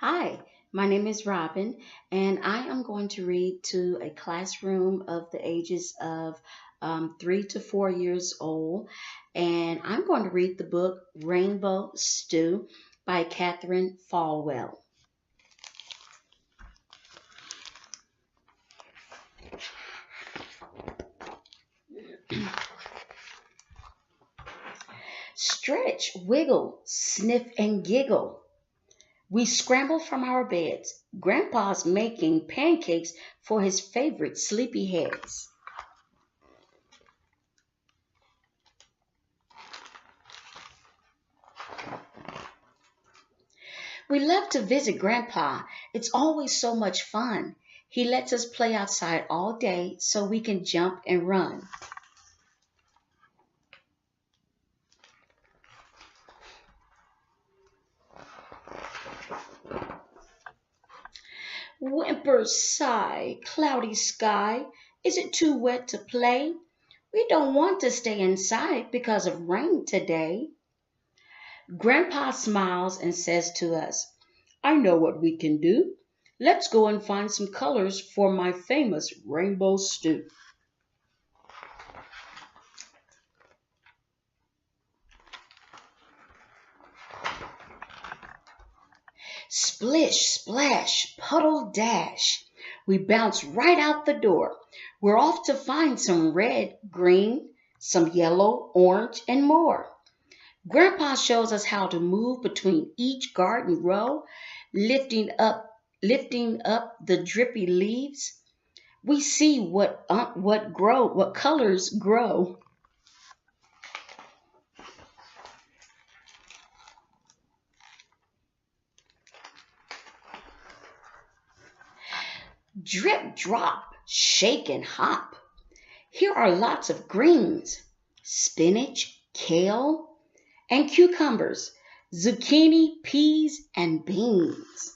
Hi, my name is Robin, and I am going to read to a classroom of the ages of 3 to 4 years old. And I'm going to read the book Rainbow Stew by Catherine Falwell. Stretch, wiggle, sniff, and giggle. We scramble from our beds. Grandpa's making pancakes for his favorite sleepy heads. We love to visit Grandpa. It's always so much fun. He lets us play outside all day so we can jump and run. Whimper, sigh, cloudy sky. Is it too wet to play? We don't want to stay inside because of rain today. Grandpa smiles and says to us, I know what we can do. Let's go and find some colors for my famous rainbow stew. Splish, splash, puddle, dash. We bounce right out the door. We're off to find some red, green, some yellow, orange, and more. Grandpa shows us how to move between each garden row, lifting up lifting up the drippy leaves. We see what colors grow. Drip, drop, shake and hop. Here are lots of greens: spinach, kale, and cucumbers, zucchini, peas, and beans.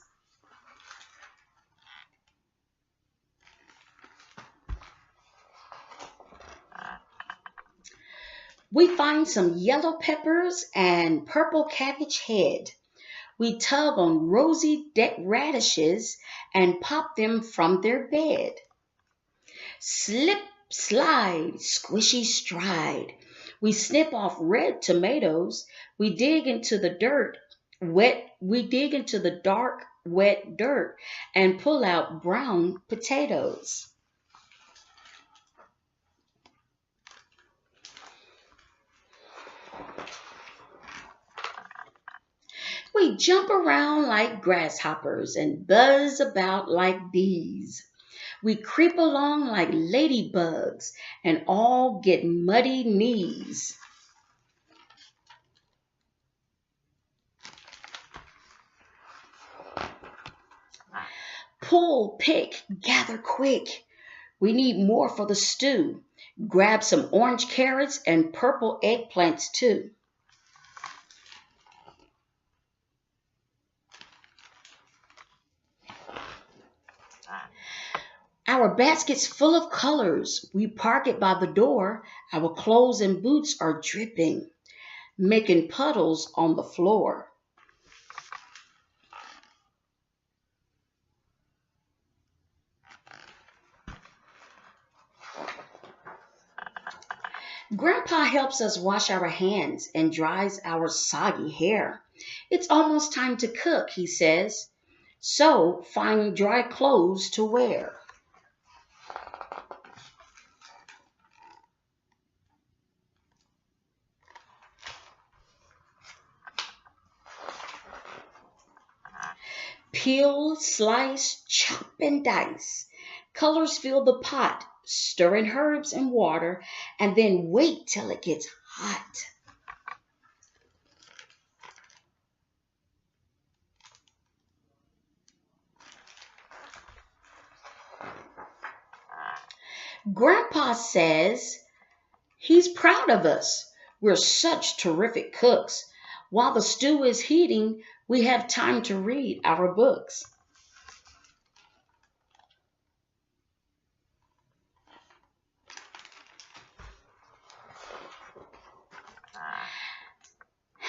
We find some yellow peppers and purple cabbage head. We tug on rosy radishes and pop them from their bed. Slip, slide, squishy stride. We snip off red tomatoes. We dig into the dark, wet dirt and pull out brown potatoes. We jump around like grasshoppers and buzz about like bees. We creep along like ladybugs and all get muddy knees. Pull, pick, gather quick. We need more for the stew. Grab some orange carrots and purple eggplants too. Our basket's full of colors. We park it by the door. Our clothes and boots are dripping, making puddles on the floor. Grandpa helps us wash our hands and dries our soggy hair. It's almost time to cook, he says. So find dry clothes to wear. Peel, slice, chop, and dice. Colors fill the pot. Stir in herbs and water, and then wait till it gets hot. Grandpa says he's proud of us. We're such terrific cooks. While the stew is heating, we have time to read our books.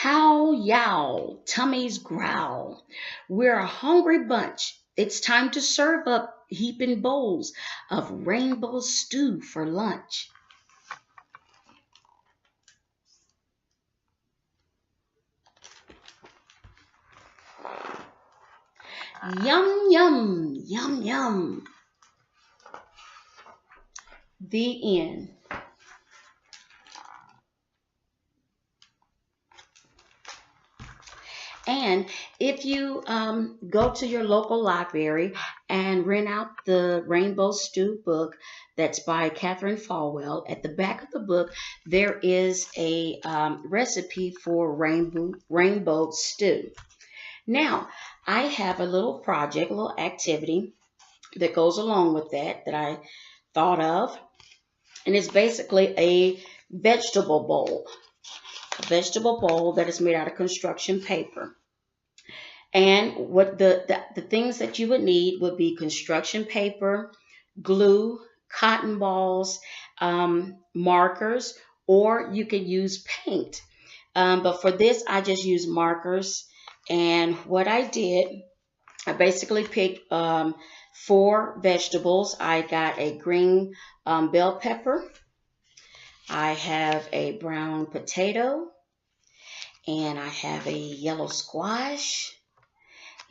Howl, yowl, tummies growl. We're a hungry bunch. It's time to serve up heaping bowls of rainbow stew for lunch. Yum, yum, yum, yum. The end. And if you go to your local library and rent out the Rainbow Stew book that's by Catherine Falwell, at the back of the book, there is a recipe for rainbow stew. Now, I have a little project, a little activity that goes along with that I thought of. And it's basically a vegetable bowl. A vegetable bowl that is made out of construction paper. And what the things that you would need would be construction paper, glue, cotton balls, markers, or you could use paint. But for this, I just use markers. And what I did, I basically picked 4 vegetables. I got a green bell pepper. I have a brown potato. And I have a yellow squash.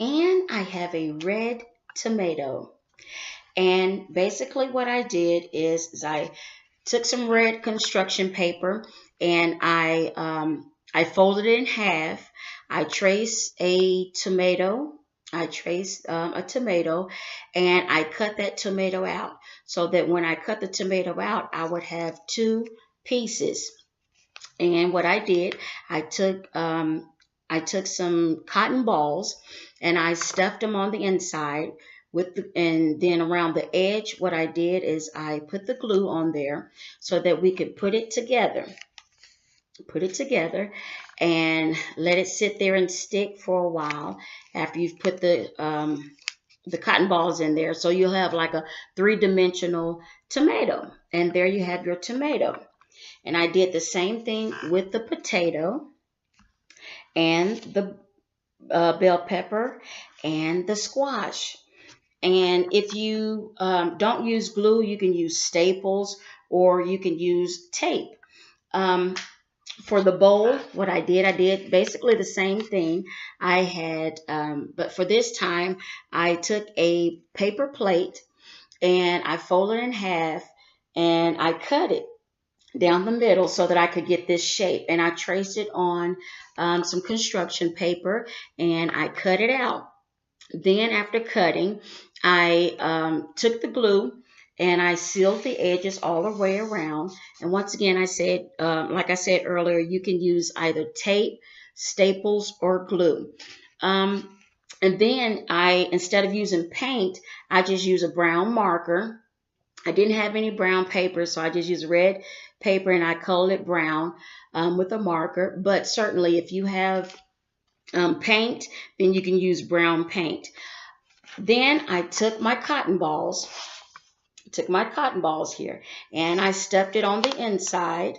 And I have a red tomato. And basically what I did is I took some red construction paper and I folded it in half. I traced a tomato. I traced a tomato and I cut that tomato out so that when I cut the tomato out, I would have 2 pieces. And what I did, I took some cotton balls and I stuffed them on the inside and then around the edge, what I did is I put the glue on there so that we could put it together. Put it together and let it sit there and stick for a while after you've put the cotton balls in there. So you'll have like a 3-dimensional tomato. And there you have your tomato. And I did the same thing with the potato and the bell pepper and the squash. And if you don't use glue, you can use staples or you can use tape. For the bowl, what I did basically the same thing. I had, but for this time, I took a paper plate and I folded it in half and I cut it down the middle so that I could get this shape. And I traced it on some construction paper and I cut it out. Then after cutting, I took the glue and I sealed the edges all the way around. And once again, I said, like I said earlier, you can use either tape, staples, or glue. And then instead of using paint, I just use a brown marker. I didn't have any brown paper, so I just used red paper and I colored it brown with a marker. But certainly if you have paint, then you can use brown paint. Then I took my cotton balls here and I stuffed it on the inside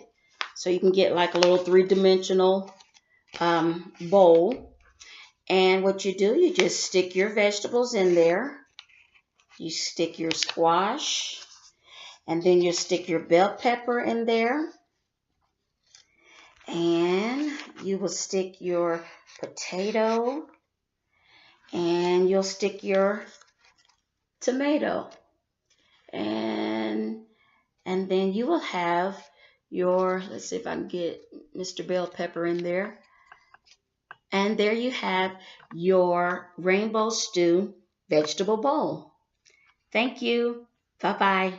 so you can get like a little 3-dimensional bowl. And what you do, you just stick your vegetables in there. You stick your squash and then you stick your bell pepper in there. And you will stick your potato and you'll stick your tomato. And then you will have your, let's see if I can get Mr. Bell Pepper in there. And there you have your rainbow stew vegetable bowl. Thank you. Bye-bye.